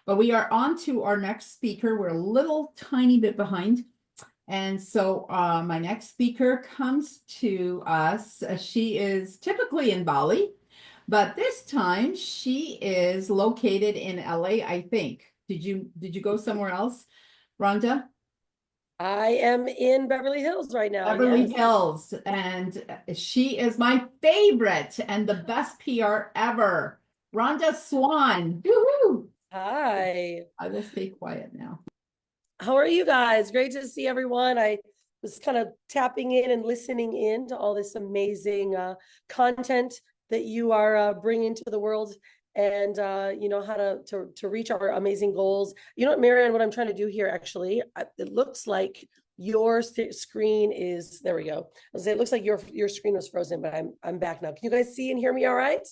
But we are on to our next speaker. We're a little tiny bit behind. And so my next speaker comes to us. She is typically in Bali, but this time she is located in LA, I think. Did you go somewhere else, Rhonda? I am in Beverly Hills right now. Beverly Yes. Hills, and she is my favorite and the best PR ever. Rhonda Swan. Woo-hoo! Hi. I will stay quiet now. How are you guys? Great to see everyone. I was kind of tapping in and listening in to all this amazing content that you are bringing to the world, and you know how to reach our amazing goals. You know what, Marianne, what I'm trying to do here, actually, it looks like your screen is, there we go. I was saying, it looks like your screen was frozen, but I'm back now. Can you guys see and hear me all right?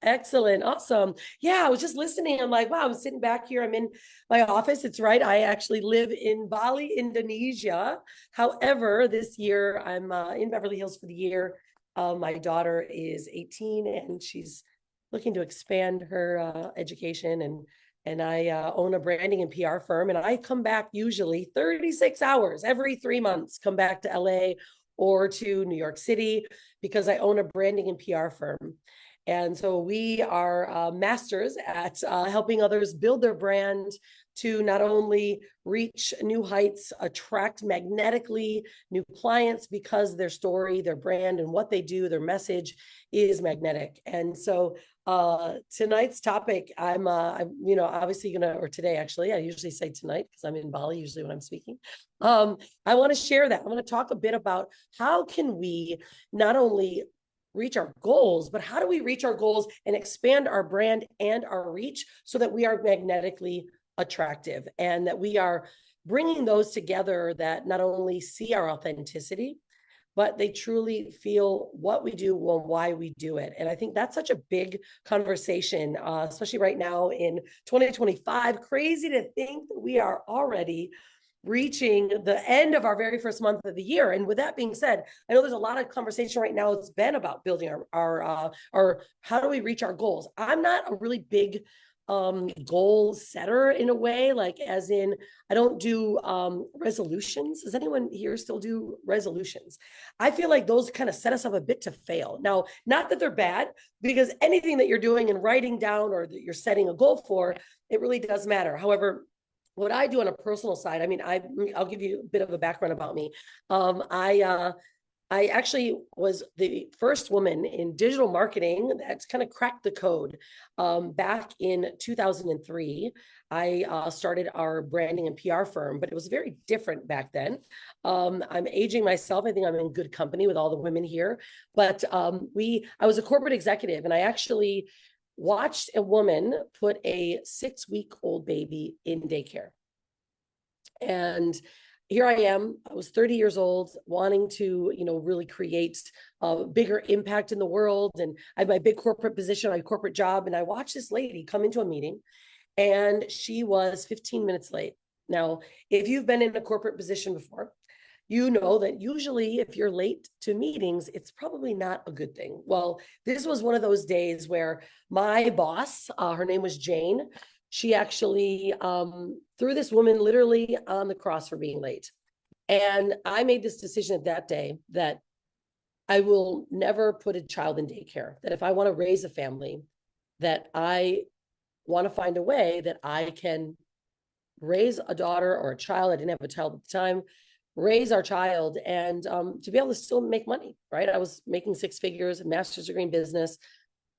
Excellent. Awesome. Yeah, I was just listening. I'm like, wow, I'm sitting back here. I'm in my office. It's right. I actually live in Bali, Indonesia. However, this year I'm in Beverly Hills for the year. My daughter is 18 and she's looking to expand her education. And I own a branding and PR firm. And I come back usually 36 hours every 3 months, come back to LA or to New York City because I own a branding and PR firm. And so we are masters at helping others build their brand to not only reach new heights, attract magnetically new clients because their story, their brand, and what they do, their message is magnetic. And so tonight's topic, I'm obviously gonna, or today actually, I usually say tonight because I'm in Bali usually when I'm speaking. I want to share that. I'm going to talk a bit about how can we not only reach our goals, but how do we reach our goals and expand our brand and our reach so that we are magnetically attractive and that we are bringing those together that not only see our authenticity, but they truly feel what we do and why we do it. And I think that's such a big conversation, especially right now in 2025. Crazy to think that we are already reaching the end of our very first month of the year. And with that being said, I know there's a lot of conversation right now that's been about building our how do we reach our goals. I'm not a really big goal setter in a way, like as in I don't do resolutions. Does anyone here still do resolutions? I feel like those kind of set us up a bit to fail. Now, not that they're bad, because anything that you're doing and writing down or that you're setting a goal for, it really does matter. However, what I do on a personal side, I mean, I'll give you a bit of a background about me. I actually was the first woman in digital marketing that's kind of cracked the code. Back in 2003, I started our branding and PR firm, but it was very different back then. I'm aging myself. I think I'm in good company with all the women here. But I was a corporate executive, and I actually watched a woman put a 6-week-old baby in daycare. And here I am, I was 30 years old, wanting to, really create a bigger impact in the world. And I had my big corporate position, my corporate job. And I watched this lady come into a meeting and she was 15 minutes late. Now, if you've been in a corporate position before, you know that usually if you're late to meetings, it's probably not a good thing. Well, this was one of those days where my boss, her name was Jane, she actually threw this woman literally on the cross for being late. And I made this decision that day that I will never put a child in daycare, that if I want to raise a family, that I want to find a way that I can raise a daughter or a child. I didn't have a child at the time, raise our child and to be able to still make money, right? I was making 6 figures, a master's degree in business.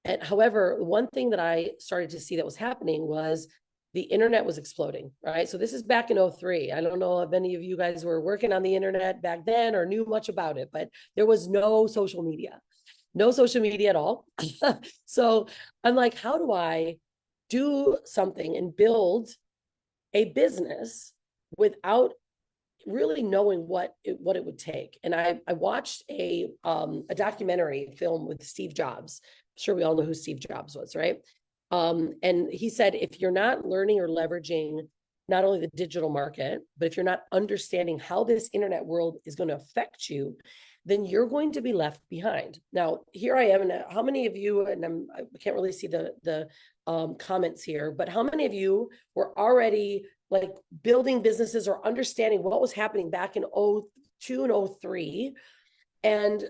And however, one thing that I started to see that was happening was the internet was exploding, right? So this is back in 2003. I don't know if any of you guys were working on the internet back then or knew much about it, but there was no social media at all. So I'm like, how do I do something and build a business without really knowing what it would take? And I watched a documentary film with Steve Jobs. I'm sure we all know who Steve Jobs was, right? And he said, if you're not learning or leveraging not only the digital market, but if you're not understanding how this internet world is going to affect you, then you're going to be left behind. Now, here I am, and how many of you, and I can't really see the comments here, but how many of you were already like building businesses or understanding what was happening back in 02 and 03, and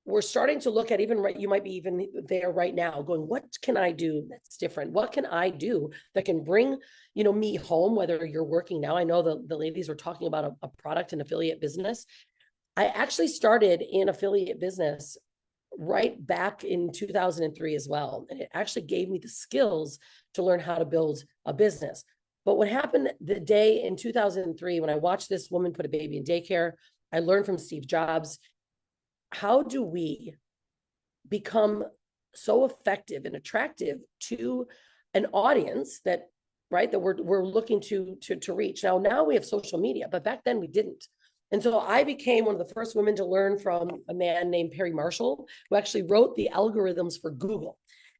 we're starting to look at, even right, you might be even there right now going, what can I do that's different? What can I do that can bring, me home, whether you're working now? I know the ladies were talking about a product and affiliate business. I actually started in affiliate business right back in 2003 as well. And it actually gave me the skills to learn how to build a business. But what happened the day in 2003, when I watched this woman put a baby in daycare, I learned from Steve Jobs, how do we become so effective and attractive to an audience that, right, that we're looking to reach. Now we have social media, but back then we didn't. And so I became one of the first women to learn from a man named Perry Marshall, who actually wrote the algorithms for Google.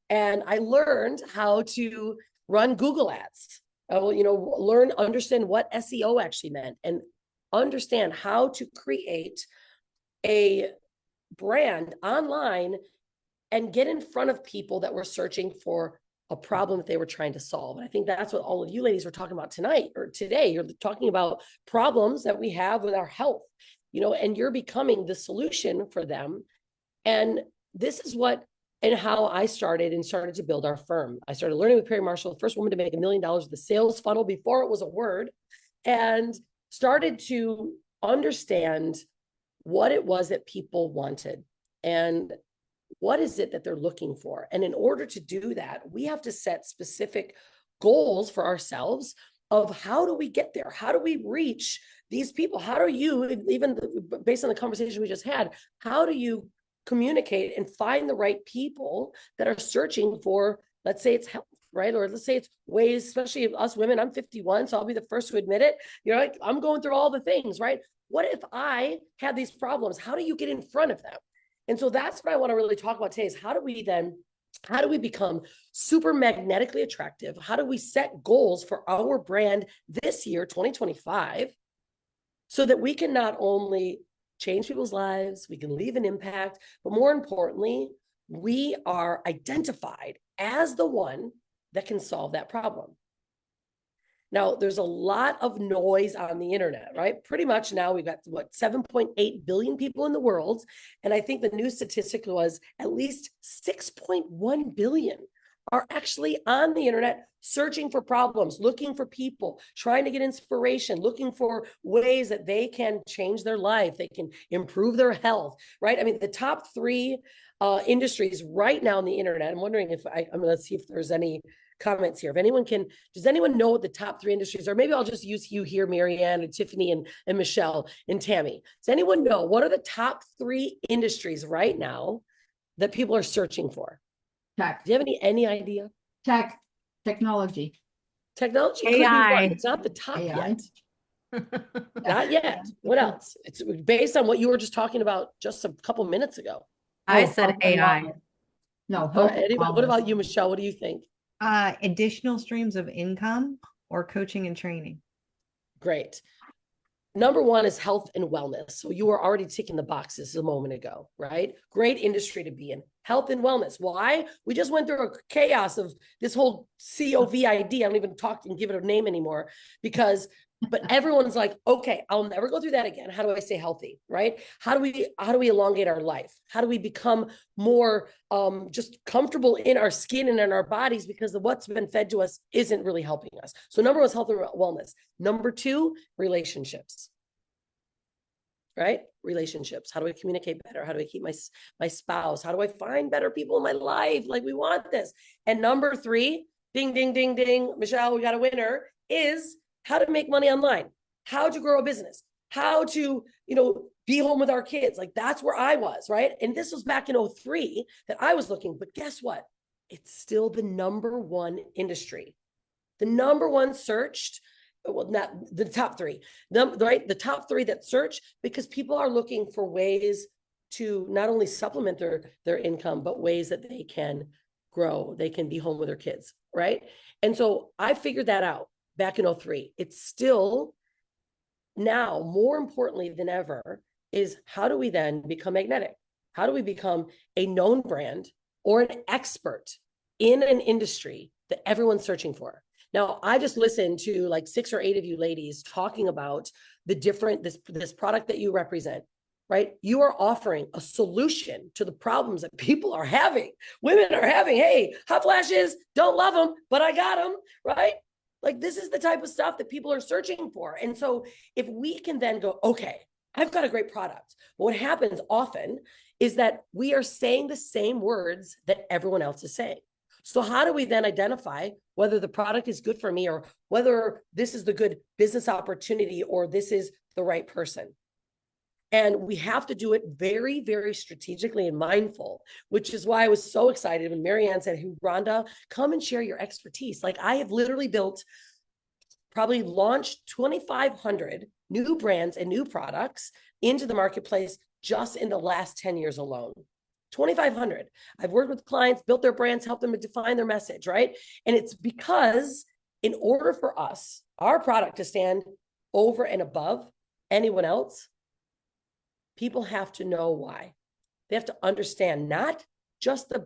And I learned how to run Google ads. I will, understand what SEO actually meant, and understand how to create a brand online and get in front of people that were searching for a problem that they were trying to solve. And I think that's what all of you ladies were talking about tonight or today. You're talking about problems that we have with our health, and you're becoming the solution for them. And this is what and how I started to build our firm. I started learning with Perry Marshall, the first woman to make $1 million with the sales funnel before it was a word, and started to understand what it was that people wanted and what is it that they're looking for. And in order to do that, we have to set specific goals for ourselves of how do we get there? How do we reach these people? How do you, even based on the conversation we just had, how do you communicate and find the right people that are searching for, let's say it's health, right? Or let's say it's ways, especially us women, I'm 51, so I'll be the first to admit it. Like, I'm going through all the things, right? What if I have these problems? How do you get in front of them? And so that's what I want to really talk about today is how do we become super magnetically attractive? How do we set goals for our brand this year, 2025, so that we can not only change people's lives, we can leave an impact, but more importantly, we are identified as the one that can solve that problem. Now, there's a lot of noise on the internet, right? Pretty much now we've got 7.8 billion people in the world. And I think the new statistic was at least 6.1 billion are actually on the internet searching for problems, looking for people, trying to get inspiration, looking for ways that they can change their life, they can improve their health, right? I mean, the top 3 industries right now on the internet, I'm wondering if let's see if there's any comments here. If anyone does anyone know what the top 3 industries are? Maybe I'll just use you here, Marianne and Tiffany and Michelle and Tammy. Does anyone know what are the top 3 industries right now that people are searching for? Tech. Do you have any idea? Technology. Technology could AI. be one. It's not the top AI. yet. Not yet. What else? It's based on what you were just talking about just a couple minutes ago. I said AI. No. What about you, Michelle? What do you think? Additional streams of income or coaching and training. Great. Number 1 is health and wellness. So you were already ticking the boxes a moment ago, right? Great industry to be in. Health and wellness. Why? We just went through a chaos of this whole COVID. I don't even talk and give it a name anymore but everyone's like, okay, I'll never go through that again. How do I stay healthy, right? How do we elongate our life? How do we become more just comfortable in our skin and in our bodies, because what's been fed to us isn't really helping us. So number 1 is health and wellness. Number 2, relationships, right? Relationships. How do I communicate better? How do I keep my spouse? How do I find better people in my life? Like, we want this. And number 3, ding, ding, ding, ding, Michelle, we got a winner, is how to make money online, how to grow a business, how to, be home with our kids. Like, that's where I was, right? And this was back in 03 that I was looking, but guess what? It's still the number 1 industry, the number 1 searched, well, not the top 3, right? The top 3 that search, because people are looking for ways to not only supplement their income, but ways that they can grow, they can be home with their kids, right? And so I figured that out back in 03. It's still now more importantly than ever is how do we then become magnetic? How do we become a known brand or an expert in an industry that everyone's searching for? Now, I just listened to like 6 or 8 of you ladies talking about the different, this product that you represent, right? You are offering a solution to the problems that people are having. Women are having, hey, hot flashes, don't love them, but I got them, right? Like this is the type of stuff that people are searching for. And so if we can then go, okay, I've got a great product. But what happens often is that we are saying the same words that everyone else is saying. So how do we then identify whether the product is good for me or whether this is the good business opportunity or this is the right person? And we have to do it very, very strategically and mindful, which is why I was so excited when Marianne said, hey, Rhonda, come and share your expertise. Like I have literally probably launched 2,500 new brands and new products into the marketplace just in the last 10 years alone. 2,500. I've worked with clients, built their brands, helped them to define their message, right? And it's because in order for us, our product to stand over and above anyone else, people have to know why. They have to understand not just the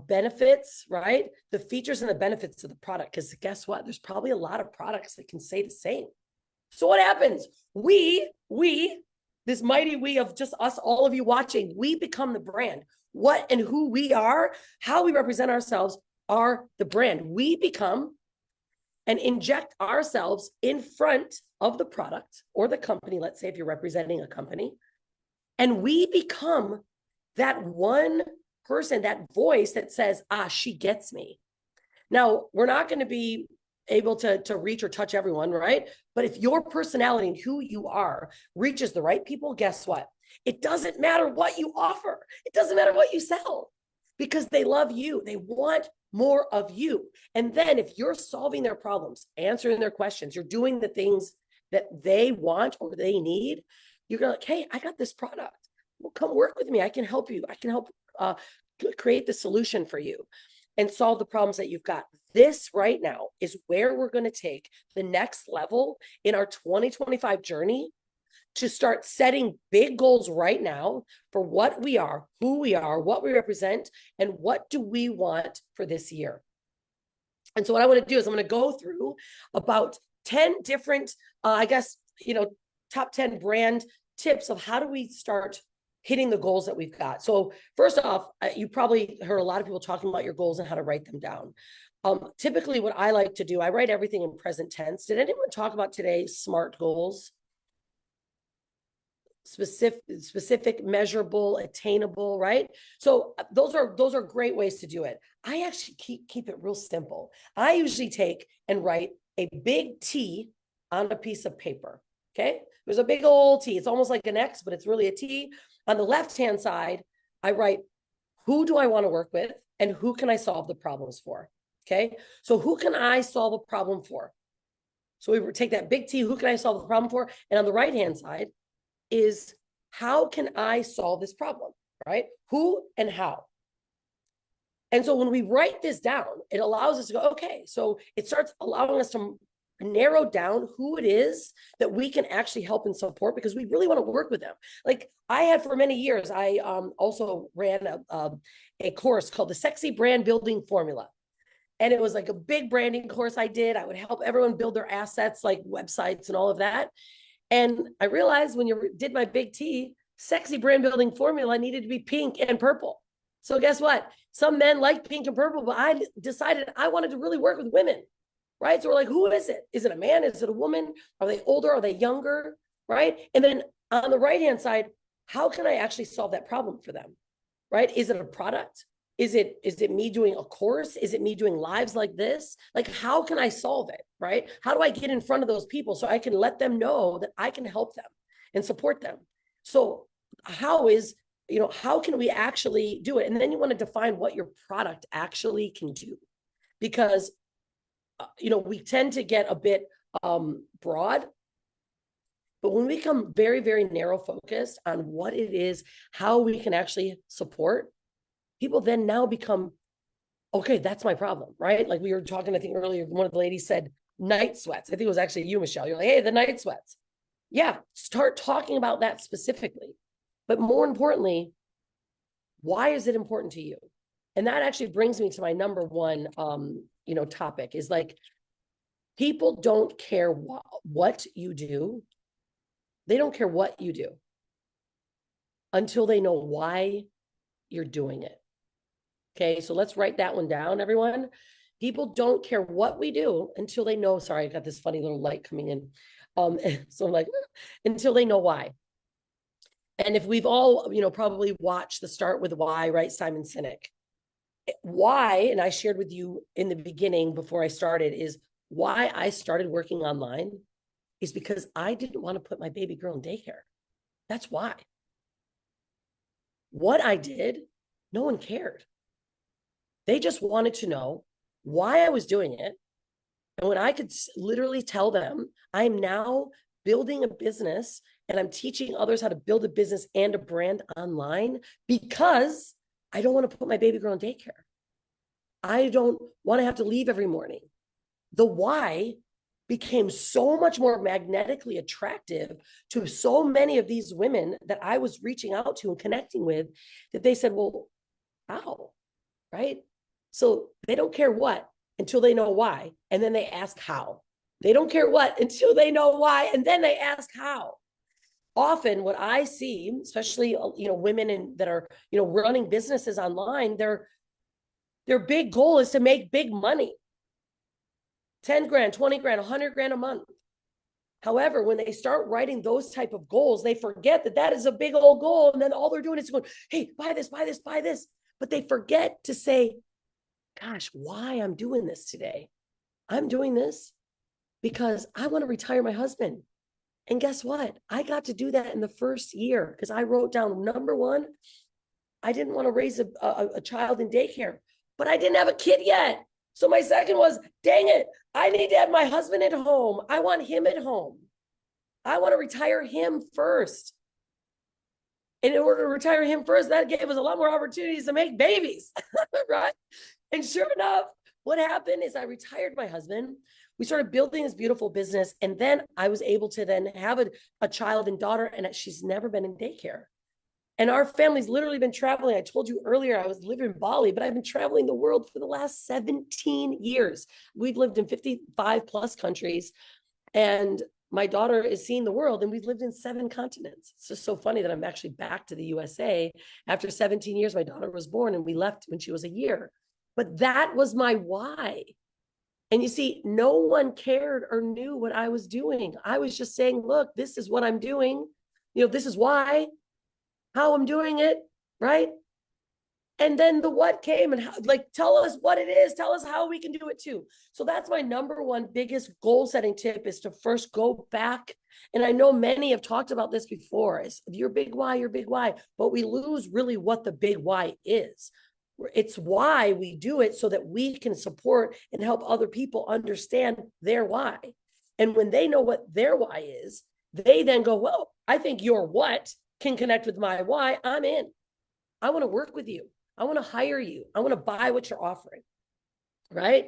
benefits, right? The features and the benefits of the product. Because guess what? There's probably a lot of products that can say the same. So what happens? We, this mighty we of just us, all of you watching, we become the brand. What and who we are, how we represent ourselves are the brand. We become and inject ourselves in front of the product or the company, let's say if you're representing a company, and we become that one person, that voice that says, she gets me. Now, we're not going to be able to reach or touch everyone, right? But if your personality and who you are reaches the right people, guess what? It doesn't matter what you offer. It doesn't matter what you sell because they love you. They want more of you. And then if you're solving their problems, answering their questions, you're doing the things that they want or they need, you're going like, hey, I got this product. Well, come work with me. I can help you. I can help create the solution for you and solve the problems that you've got. This right now is where we're going to take the next level in our 2025 journey to start setting big goals right now for what we are, who we are, what we represent, and what do we want for this year. And so what I want to do is I'm going to go through about 10 different, top 10 brand tips of how do we start hitting the goals that we've got. So first off, you probably heard a lot of people talking about your goals and how to write them down. Typically what I like to do, I write everything in present tense. Did anyone talk about today SMART goals? Specific, measurable, attainable, right? So those are great ways to do it. I actually keep it real simple. I usually take and write a big T on a piece of paper. Okay, there's a big old T. It's almost like an X, but it's really a T. On the left-hand side, I write who do I want to work with and who can I solve the problems for. Okay, so who can I solve a problem for? So we take that big T, who can I solve the problem for? And on the right-hand side is how can I solve this problem, right? Who and how. And so when we write this down, it allows us to go, okay, so it starts allowing us to narrow down who it is that we can actually help and support because we really want to work with them. Like I had for many years, I also ran a course called the Sexy Brand Building Formula. And it was like a big branding course I did. I would help everyone build their assets like websites and all of that. And I realized when you did my big T, sexy brand building formula needed to be pink and purple. So guess what? Some men like pink and purple, but I decided I wanted to really work with women, right? So we're like, who is it? Is it a man? Is it a woman? Are they older? Are they younger? Right? And then on the right-hand side, how can I actually solve that problem for them? Right? Is it a product? Is it me doing a course? Is it me doing lives like this? Like, how can I solve it, right? How do I get in front of those people so I can let them know that I can help them and support them? So how can we actually do it? And then you want to define what your product actually can do. Because, we tend to get a bit broad, but when we become very, very narrow focused on what it is, how we can actually support, people then now become, okay, that's my problem, right? Like we were talking, I think earlier, one of the ladies said night sweats. I think it was actually you, Michelle. You're like, hey, the night sweats. Yeah, start talking about that specifically. But more importantly, why is it important to you? And that actually brings me to my number one, topic is like, people don't care what you do. They don't care what you do until they know why you're doing it. Okay, so let's write that one down, everyone. People don't care what we do until they know. Sorry, I got this funny little light coming in. So I'm like, until they know why. And if we've all, probably watched the Start With Why, right? Simon Sinek. Why, and I shared with you in the beginning before I started, is why I started working online is because I didn't want to put my baby girl in daycare. That's why. What I did, no one cared. They just wanted to know why I was doing it. And when I could literally tell them, I'm now building a business and I'm teaching others how to build a business and a brand online because I don't want to put my baby girl in daycare. I don't want to have to leave every morning. The why became so much more magnetically attractive to so many of these women that I was reaching out to and connecting with, that they said, well, how? Right? So they don't care what until they know why. And then they ask how. They don't care what until they know why. And then they ask how. Often what I see, especially, women that are, running businesses online, their big goal is to make big money. 10 grand, 20 grand, 100 grand a month. However, when they start writing those type of goals, they forget that that is a big old goal. And then all they're doing is going, hey, buy this, buy this, buy this. But they forget to say, gosh, why I'm doing this today. I'm doing this because I want to retire my husband. And guess what? I got to do that in the first year because I wrote down, number one, I didn't want to raise a child in daycare, but I didn't have a kid yet. So my second was, dang it, I need to have my husband at home. I want him at home. I want to retire him first. And in order to retire him first, that gave us a lot more opportunities to make babies, right? And sure enough, what happened is I retired my husband. We started building this beautiful business. And then I was able to then have a child and daughter, and she's never been in daycare. And our family's literally been traveling. I told you earlier, I was living in Bali, but I've been traveling the world for the last 17 years. We've lived in 55 plus countries, and my daughter is seeing the world, and we've lived in 7 continents. It's just so funny that I'm actually back to the USA after 17 years. My daughter was born, and we left when she was a year. But that was my why. And you see, no one cared or knew what I was doing. I was just saying, look, this is what I'm doing. This is why. How I'm doing it, right? And then the what came, and tell us what it is, tell us how we can do it too. So that's my number one biggest goal setting tip, is to first go back. And I know many have talked about this before, is your big why, but we lose really what the big why is. It's why we do it, so that we can support and help other people understand their why. And when they know what their why is, they then go, well, I think your what can connect with my why. I'm in. I want to work with you. I want to hire you. I want to buy what you're offering. Right?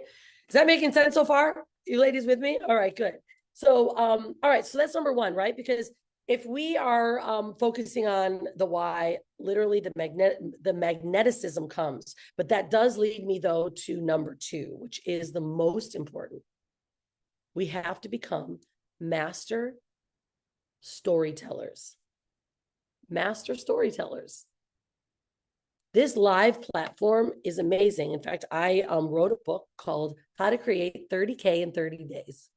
Is that making sense so far? You ladies with me? All right, good. So, all right. So that's number one, right? Because if we are focusing on the why, literally the magneticism comes. But that does lead me though to number 2, which is the most important. We have to become master storytellers. Master storytellers. This live platform is amazing. In fact, I wrote a book called How to Create 30K in 30 Days.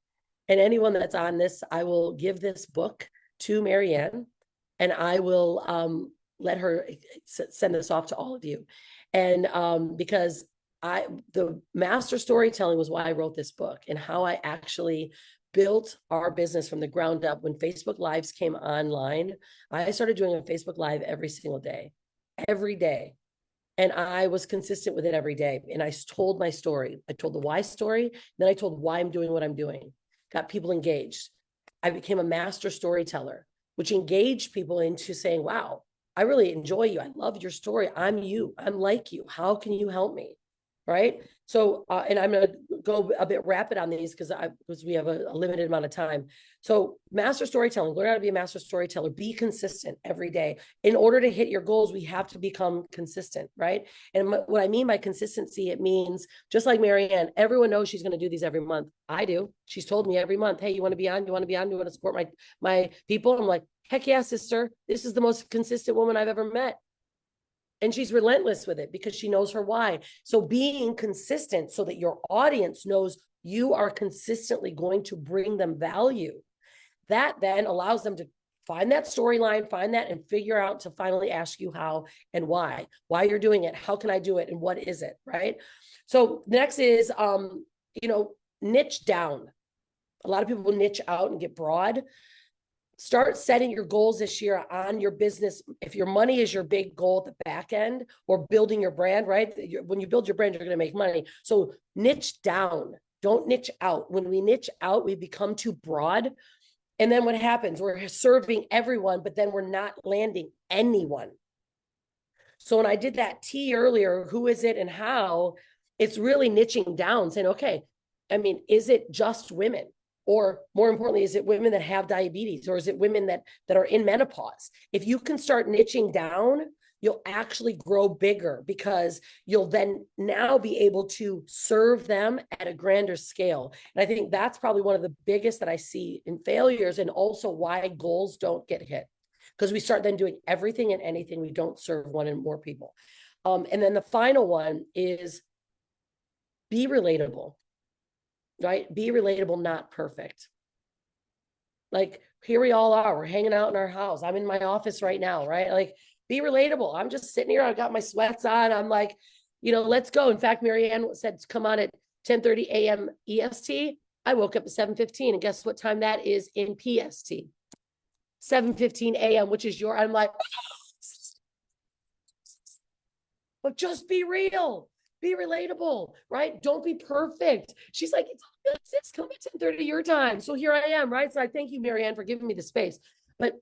And anyone that's on this, I will give this book to Marianne, and I will let her send this off to all of you. And because the master storytelling was why I wrote this book, and how I actually built our business from the ground up. When Facebook Lives came online, I started doing a Facebook Live every single day, every day. And I was consistent with it every day. And I told my story. I told the why story. Then I told why I'm doing what I'm doing. Got people engaged. I became a master storyteller, which engaged people into saying, wow, I really enjoy you. I love your story. I'm you. I'm like you. How can you help me? right? So, and I'm going to go a bit rapid on these because we have a limited amount of time. So master storytelling, learn how to be a master storyteller, be consistent every day. In order to hit your goals, we have to become consistent, right? And what I mean by consistency, it means just like Marianne, everyone knows she's going to do these every month. I do. She's told me every month, hey, you want to be on? You want to be on? You want to support my people? I'm like, heck yeah, sister. This is the most consistent woman I've ever met. And she's relentless with it because she knows her why. So being consistent so that your audience knows you are consistently going to bring them value, that then allows them to find that storyline, find that, and figure out to finally ask you how and why you're doing it. How can I do it? And what is it? Right. So next is, niche down. A lot of people niche out and get broad. Start setting your goals this year on your business. If your money is your big goal at the back end, or building your brand, right? When you build your brand, you're going to make money. So niche down, don't niche out. When we niche out, we become too broad. And then what happens? We're serving everyone, but then we're not landing anyone. So when I did that T earlier, who is it and how, it's really niching down, saying, okay, I mean, is it just women? Or more importantly, is it women that have diabetes, or is it women that are in menopause? If you can start niching down, you'll actually grow bigger, because you'll then now be able to serve them at a grander scale. And I think that's probably one of the biggest that I see in failures, and also why goals don't get hit, because we start then doing everything and anything. We don't serve one and more people. And then the final one is be relatable. Right? Be relatable, not perfect. Like, here we all are. We're hanging out in our house. I'm in my office right now, right? Like, be relatable. I'm just sitting here. I've got my sweats on. I'm like, let's go. In fact, Marianne said to come on at 10:30 a.m. EST. I woke up at 7:15, and guess what time that is in PST? 7:15 a.m., which is I'm like, but just be real. Be relatable, right? Don't be perfect. She's like, it's all good, sis. Come at 10:30 your time. So here I am, right? So I thank you, Marianne, for giving me the space. But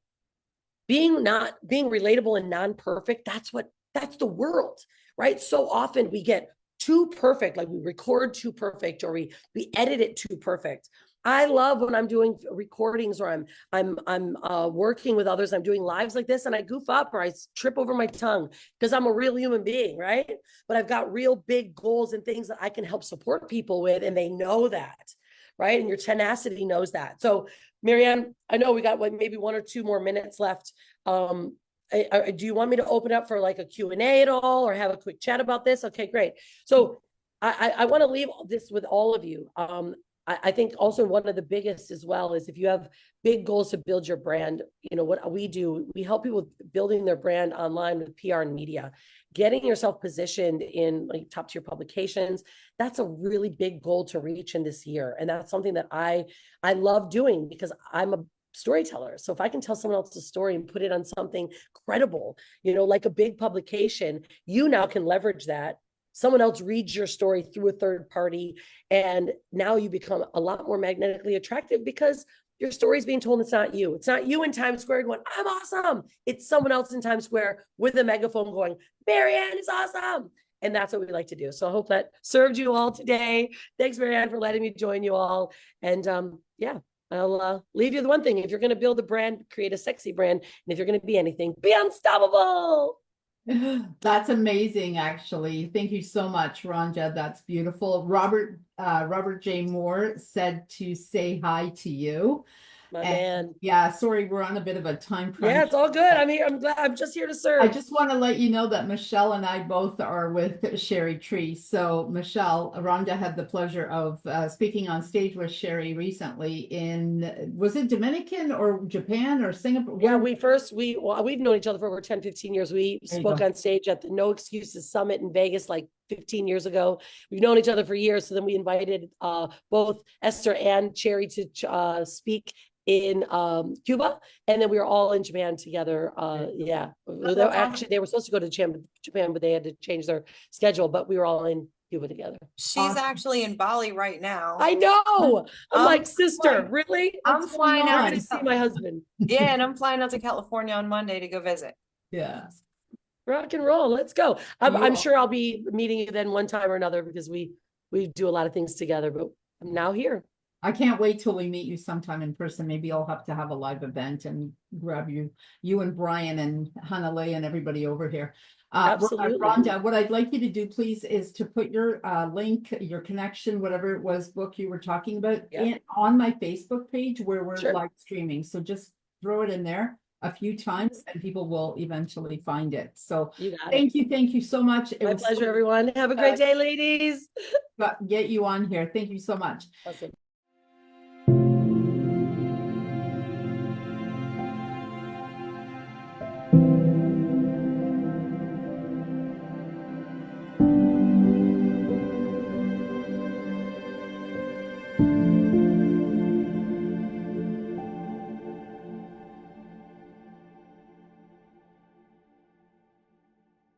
being relatable and non-perfect, that's the world, right? So often we get too perfect, like we record too perfect, or we edit it too perfect. I love when I'm doing recordings, or I'm working with others. I'm doing lives like this, and I goof up or I trip over my tongue, because I'm a real human being, right? But I've got real big goals and things that I can help support people with, and they know that, right? And your tenacity knows that. So, Marianne, I know we got maybe 1 or 2 more minutes left. Do you want me to open up for like a Q&A at all, or have a quick chat about this? Okay, great. So I want to leave this with all of you. I think also one of the biggest as well is, if you have big goals to build your brand, what we do, we help people with building their brand online with PR and media, getting yourself positioned in like top tier publications. That's a really big goal to reach in this year. And that's something that I love doing, because I'm a storyteller. So if I can tell someone else's story and put it on something credible, like a big publication, you now can leverage that. Someone else reads your story through a third party, and now you become a lot more magnetically attractive, because your story is being told. It's not you. It's not you in Times Square going, I'm awesome. It's someone else in Times Square with a megaphone going, Marianne is awesome. And that's what we like to do. So I hope that served you all today. Thanks, Marianne, for letting me join you all. And I'll leave you with one thing. If you're going to build a brand, create a sexy brand. And if you're going to be anything, be unstoppable. That's amazing, actually. Thank you so much, Rhonda. That's beautiful. Robert J. Moore said to say hi to you. My man. Yeah, sorry, we're on a bit of a time crunch. Yeah, it's all good. I mean, I'm glad. I'm just here to serve. I just want to let you know that Michelle and I both are with Sherry Tree. So Michelle, Rhonda had the pleasure of speaking on stage with Sherry recently was it Dominican or Japan or Singapore? Yeah, we've known each other for over 10, 15 years. We spoke on stage at the No Excuses Summit in Vegas like 15 years ago. We've known each other for years. So then we invited both Esther and Sherry to speak in Cuba, and then we were all in Japan together. Actually, they were supposed to go to Japan, but they had to change their schedule. But we were all in Cuba together. She's actually in Bali right now. I know. I'm like, sister, really? I'm flying out to see my husband. Yeah, and I'm flying out to California on Monday to go visit. Yeah. Rock and roll. Let's go. I'm You- sure I'll be meeting you then one time or another because we do a lot of things together, but I'm now here. I can't wait till we meet you sometime in person. Maybe I'll have to have a live event and grab you and Brian and Hanalei and everybody over here. Absolutely. Rhonda, what I'd like you to do, please, is to put your link, your connection, whatever it was, book you were talking about, Yeah. on my Facebook page where we're Sure. live streaming. So just throw it in there a few times and people will eventually find it. So You got it. thank you so much. It My was pleasure, everyone. Have a great day, ladies. get you on here. Thank you so much. Awesome.